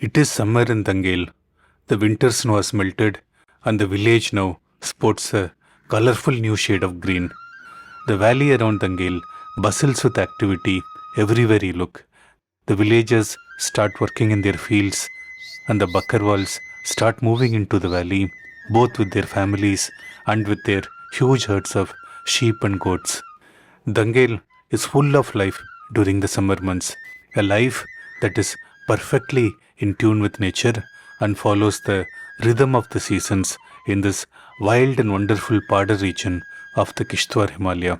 It is summer in Dangel. The winter snow has melted, and the village now sports a colorful new shade of green. The valley around Dangel bustles with activity everywhere you look. The villagers start working in their fields, and the Bakkarwals start moving into the valley, both with their families and with their huge herds of sheep and goats. Dangel is full of life during the summer months, a life that is perfectly in tune with nature and follows the rhythm of the seasons in this wild and wonderful Pada region of the Kishtwar Himalaya.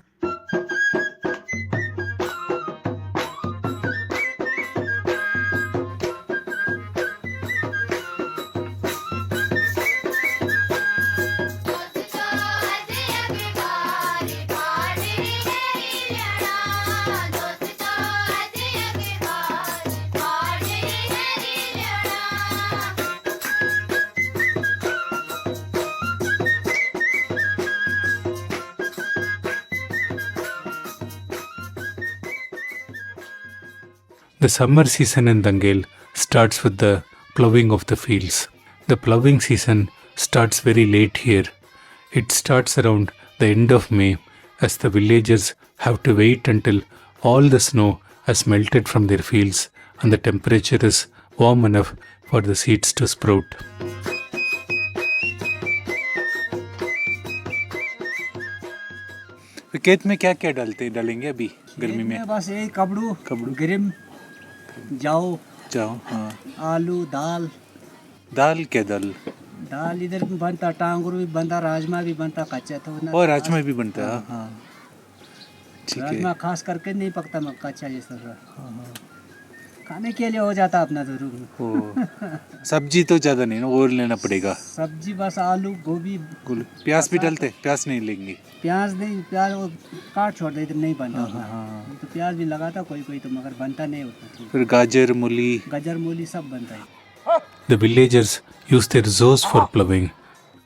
The summer season in Dangel starts with the ploughing of the fields. The ploughing season starts very late here. It starts around the end of May as the villagers have to wait until all the snow has melted from their fields and the temperature is warm enough for the seeds to sprout. खेत में क्या क्या डालेंगे अभी गर्मी में? बस यही कबड़ू गिरिम जाओ हाँ। आलू दाल क्या दाल इधर भी बनता, टांगुर भी बनता, राजमा भी बनता कच्चा तो ना। और राजमा भी बनता है। हाँ ठीक है। राजमा खास करके नहीं पकता कच्चा जैसा खाने के लिए हो जाता अपना जरूर। सब्जी तो ज्यादा नहीं ना, और लेना पड़ेगा। सब्जी बस आलू गोभी प्याज भी डालते? प्याज नहीं लेंगे? प्याज नहीं, प्याज वो काट छोड़ देते नहीं बनता। तो प्याज भी लगाता कोई तो मगर बनता नहीं होता। फिर गाजर मूली सब बनता है। The villagers use their zows for ploughing.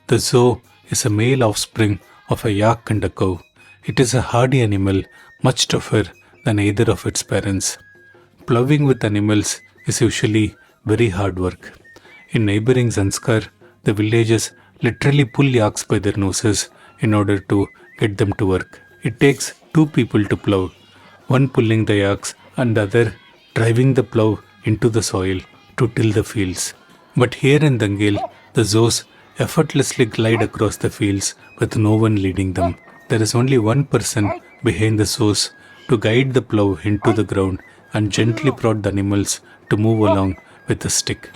The zow is a male offspring of a yak and a cow. It is a hardy animal, much tougher than either of its parents. Ploughing with animals is usually very hard work. In neighboring Zanskar, the villagers literally pull yaks by their noses in order to get them to work. It takes two people to plough, one pulling the yaks and the other driving the plough into the soil to till the fields. But here in Dangel, the zows effortlessly glide across the fields with no one leading them. There is only one person behind the zows to guide the plough into the ground and gently prod the animals to move along with a stick.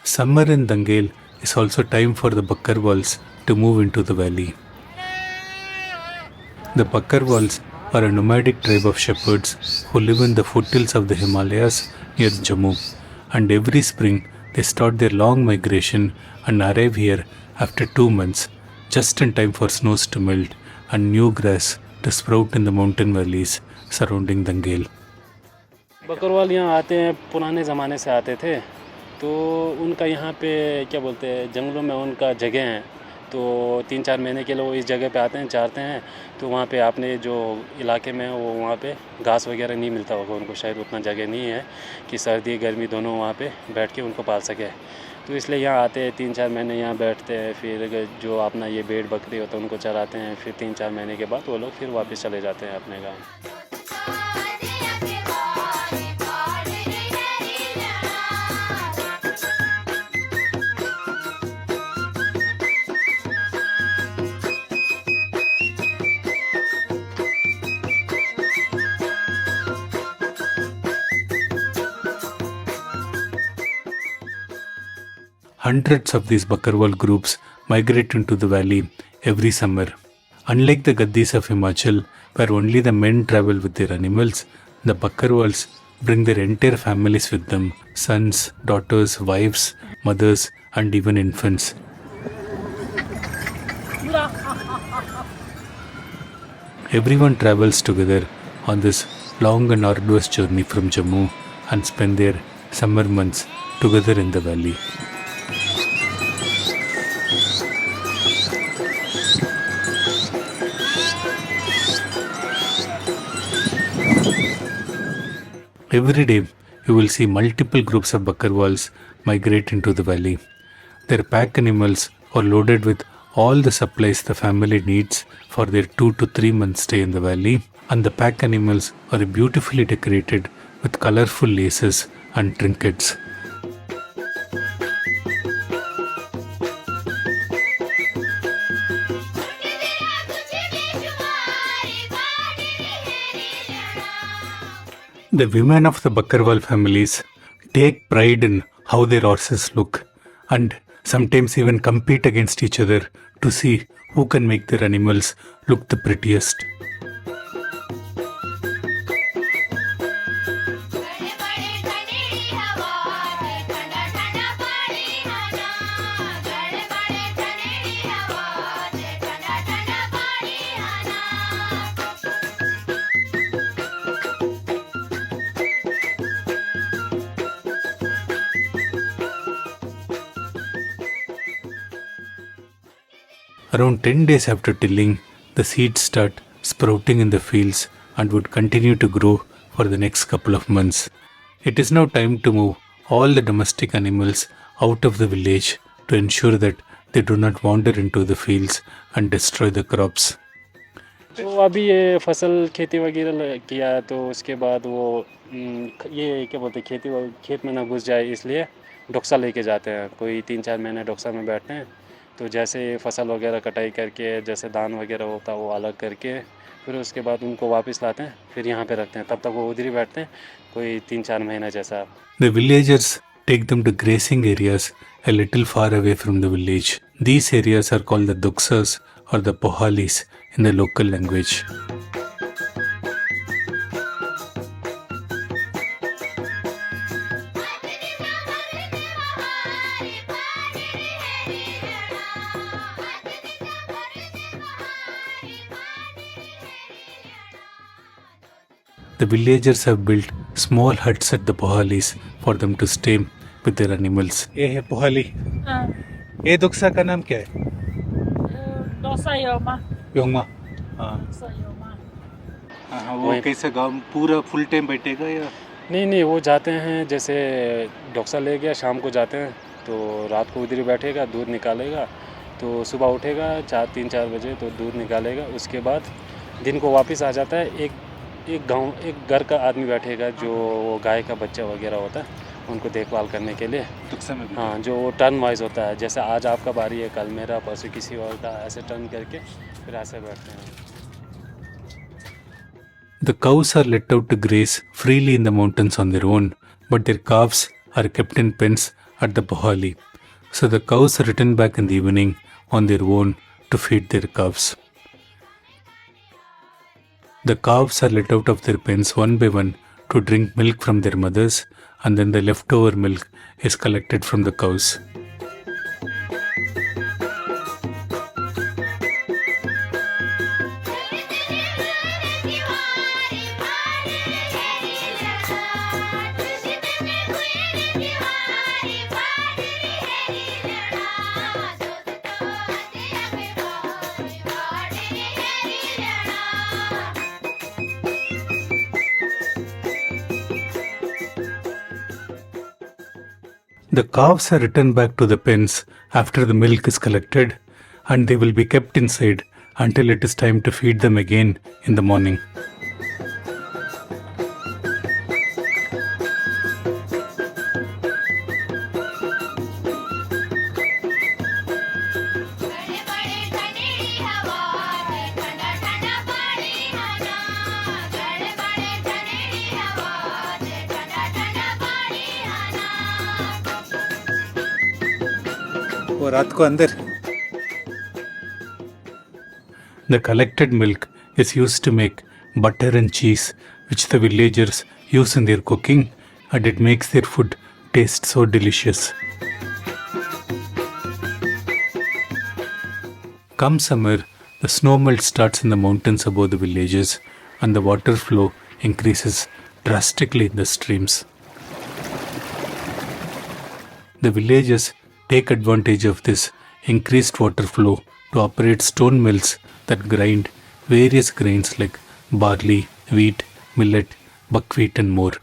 Summer in Dangel is also time for the Bakkarwals to move into the valley. The Bakkarwals are a nomadic tribe of shepherds who live in the foothills of the Himalayas near Jammu, and every spring they start their long migration and arrive here after 2 months, just in time for snows to melt and new grass to sprout in the mountain valleys surrounding Dangel. Bakarwal यहाँ आते हैं, पुराने ज़माने से आते थे, तो उनका यहाँ पे क्या बोलते हैं, जंगलों में उनका जगह है, तो 3-4 महीने के लिए वो इस जगह पे आते हैं, चारते हैं। तो वहाँ पे आपने जो इलाके में वो वहाँ पे घास वगैरह नहीं मिलता होगा उनको, शायद उतना जगह नहीं है कि सर्दी गर्मी दोनों वहाँ पे बैठ के उनको पाल सके। तो इसलिए यहाँ आते हैं, 3-4 महीने यहाँ बैठते हैं, फिर जो अपना ये भेड़ बकरी होता है उनको चराते हैं, फिर 3-4 महीने के बाद वो लोग फिर वापस चले जाते हैं अपने गाँव। Hundreds of these Bakkarwal groups migrate into the valley every summer. Unlike the Gaddis of Himachal, where only the men travel with their animals, the Bakkarwals bring their entire families with them: sons, daughters, wives, mothers, and even infants. Everyone travels together on this long and arduous journey from Jammu and spend their summer months together in the valley. Every day, you will see multiple groups of bakkarwals migrate into the valley. Their pack animals are loaded with all the supplies the family needs for their 2 to 3 months stay in the valley, and the pack animals are beautifully decorated with colorful laces and trinkets. The women of the Bakkarwal families take pride in how their horses look and sometimes even compete against each other to see who can make their animals look the prettiest. Around 10 days after tilling, the seeds start sprouting in the fields and would continue to grow for the next couple of months. It is now time to move all the domestic animals out of the village to ensure that they do not wander into the fields and destroy the crops. तो अभी ये फसल खेती वगैरह किया तो उसके बाद वो ये क्या बोलते हैं खेत में ना घुस जाए इसलिए डोक्सा लेके जाते हैं। कोई 3-4 महीने डोक्सा में बैठते हैं। तो जैसे फसल वगैरह कटाई करके जैसे धान वगैरह होता है वो अलग करके फिर उसके बाद उनको वापस लाते हैं, फिर यहाँ पे रखते हैं। तब तक वो उधर ही बैठते हैं कोई 3-4 महीना जैसा। The villagers take them to grazing areas a little far away from the village. These areas are called the duksas or the pohalis in the local language. The villagers have built small huts at the pohalis for them to stay with their animals. ये है पोहाली। ये दुक्सा का नाम क्या है? Dosa Yoma योंगमा। Dosa Yoma हाँ, वो कैसे गाँव पूरा फुल टाइम बैठेगा या? नहीं वो जाते हैं जैसे डोक्सा ले गया शाम को जाते हैं तो रात को उधर ही बैठेगा, दूध निकालेगा। तो सुबह उठेगा 3-4 बजे तो दूध निकालेगा। उसके बाद दिन को वापस आ जाता है। एक घर का आदमी बैठेगा जो गाय का बच्चा वगैरह होता है उनको देखभाल करने के लिए। हाँ, जो टर्न वाइज होता है, जैसे आज आपका बारी है, कल मेरा, परसों किसी और का, ऐसे टर्न करके फिर ऐसे बैठते हैं। The cows are let out to graze freely in the mountains on their own, but their calves are kept in pens at the pohali. So the cows are returned back in the evening on their own to feed their calves. The calves are let out of their pens one by one to drink milk from their mothers, and then the leftover milk is collected from the cows. The calves are returned back to the pens after the milk is collected, and they will be kept inside until it is time to feed them again in the morning. रात को अंदर The collected milk is used to make butter and cheese, which the villagers use in their cooking, and it makes their food taste so delicious. Come summer, the snow melt starts in the mountains above the villages, and the water flow increases drastically in the streams. The villagers take advantage of this increased water flow to operate stone mills that grind various grains like barley, wheat, millet, buckwheat and more.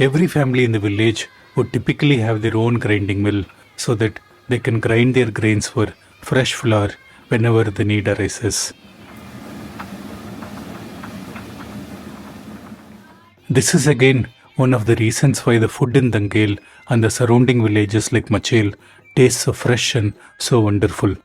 Every family in the village would typically have their own grinding mill so that they can grind their grains for fresh flour whenever the need arises. This is again one of the reasons why the food in Dangel and the surrounding villages like Machel tastes so fresh and so wonderful.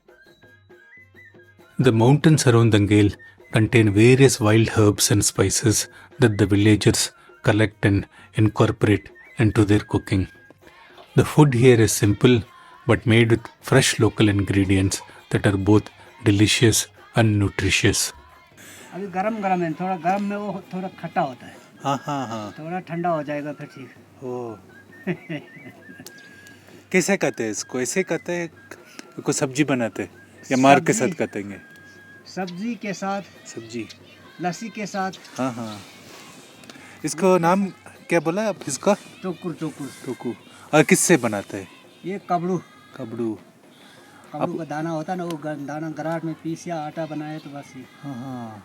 The mountains around Dangel contain various wild herbs and spices that the villagers collect and incorporate into their cooking. The food here is simple but made with fresh local ingredients that are both delicious and nutritious. अभी गरम गरम है, थोड़ा गरम में वो थोड़ा खट्टा होता है, हाँ हाँ हाँ। थोड़ा ठंडा हो जाएगा फिर ठीक। ओ कैसे खाते हैं इसको? ऐसे खाते हैं, कोई सब्जी बनाते हैं या मार के साथ खातेंगे? सब्जी के साथ, सब्जी, लस्सी के साथ। हाँ हाँ। इसको नाम क्या बोला आप इसका? टोकुर टोकुर। टोकू। और किससे बनाते हैं? ये कबड़ू, कबड़ू। कबड़ू का दाना होता है ना, वो दाना गराट में पीस या आटा बनाए तो बस ये। हाँ हाँ।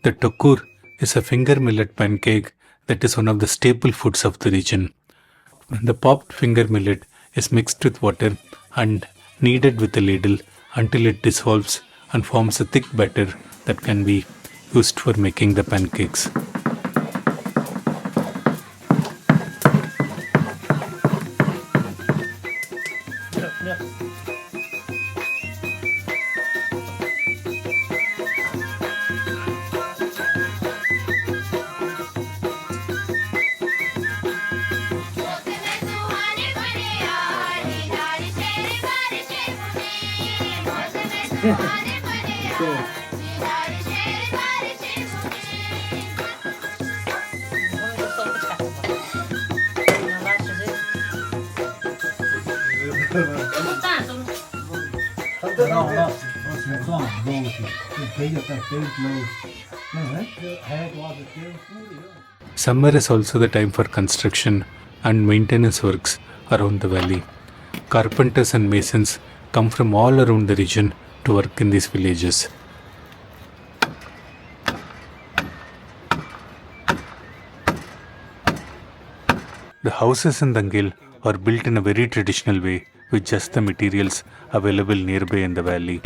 The tokur is a finger millet pancake that is one of the staple foods of the region. The popped finger millet is mixed with water and kneaded with a ladle until it dissolves and forms a thick batter that can be used for making the pancakes. Summer is also the time for construction and maintenance works around the valley. Carpenters and masons come from all around the region to work in these villages. The houses in Dangel are built in a very traditional way with just the materials available nearby in the valley.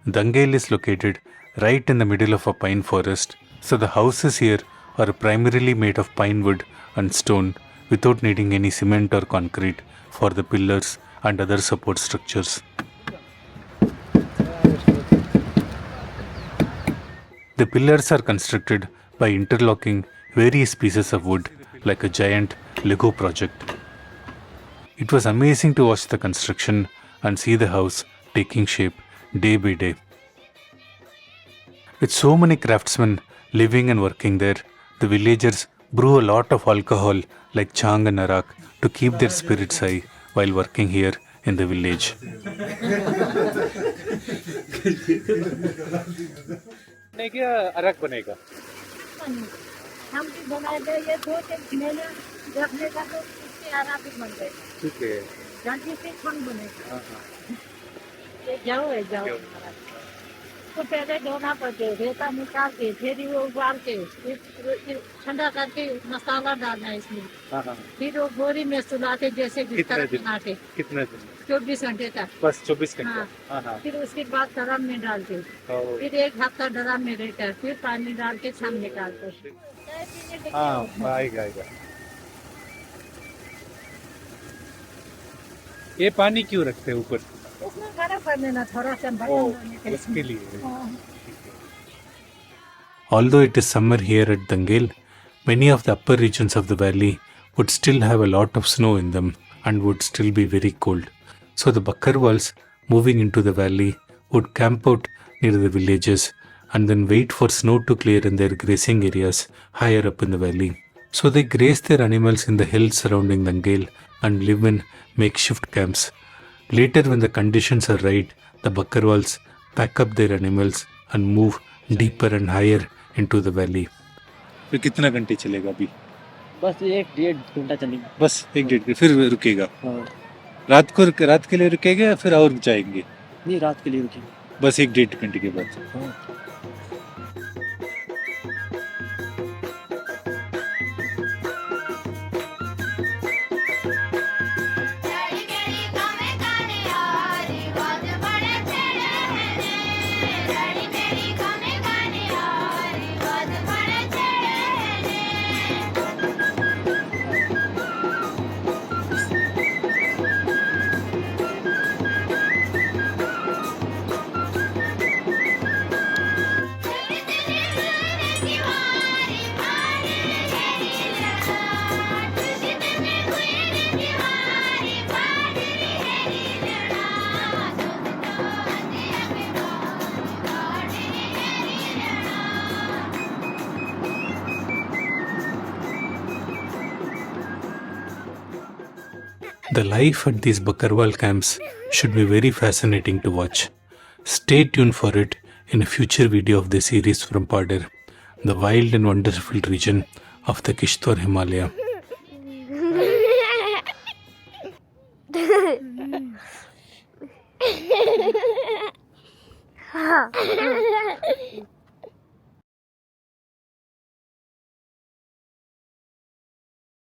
Dangel is located right in the middle of a pine forest, so the houses here are primarily made of pine wood and stone without needing any cement or concrete for the pillars and other support structures. The pillars are constructed by interlocking various pieces of wood like a giant Lego project. It was amazing to watch the construction and see the house taking shape day by day. With so many craftsmen living and working there, the villagers brew a lot of alcohol like chang and arak to keep their spirits high while working here in the village. क्या अरक बनेगा? हम भी बनाए थे, ये 2-3 महीने रखने का तो इससे आरा भी बन गए। ठीक है। जल्दी से खंड बनेगा। हाँ हाँ। ये जाओ। तो पहले धोना पड़ते, रेता निकाल के, फिर वो उबाल के, फिर ठंडा करके मसाला डालना है इसमें। हाँ हाँ। फिर वो बोरी में सुलाते जैसे बिस्तर बना के। कितने दिन? 24 घंटे तक। बस 24 घंटे। हाँ। हाँ हाँ। फिर उसके बाद ड्रम में डालते, फिर 1 हफ्ता ड्रम में रहता है, फिर पानी डाल के छान निकालते। हाँ आएगा। ये पानी क्यों रखते हैं ऊपर? उसमें गरम कर लेना थोड़ा सा बर्तन धोने के लिए। उसके लिए। Although it is summer here at Dangel, many of the upper regions of the valley would still have a lot of snow in them and would still be very cold. So the Bakkarwals moving into the valley would camp out near the villages and then wait for snow to clear in their grazing areas higher up in the valley. So they graze their animals in the hills surrounding Dangel and live in makeshift camps. Later, when the conditions are right, the Bakkarwals pack up their animals and move deeper and higher into the valley. फिर कितना घंटे चलेगा अभी? बस 1-1.5 घंटा चलेगा। बस 1-1.5 फिर रुकेगा। हाँ। रात के लिए रुकेगा या फिर और जाएंगे? नहीं, रात के लिए रुकेंगे। बस 1-1.5 घंटे के बाद। हाँ। The life at these Bakarwal camps should be very fascinating to watch. Stay tuned for it in a future video of the series from Padir, the wild and wonderful region of the Kishtwar Himalaya.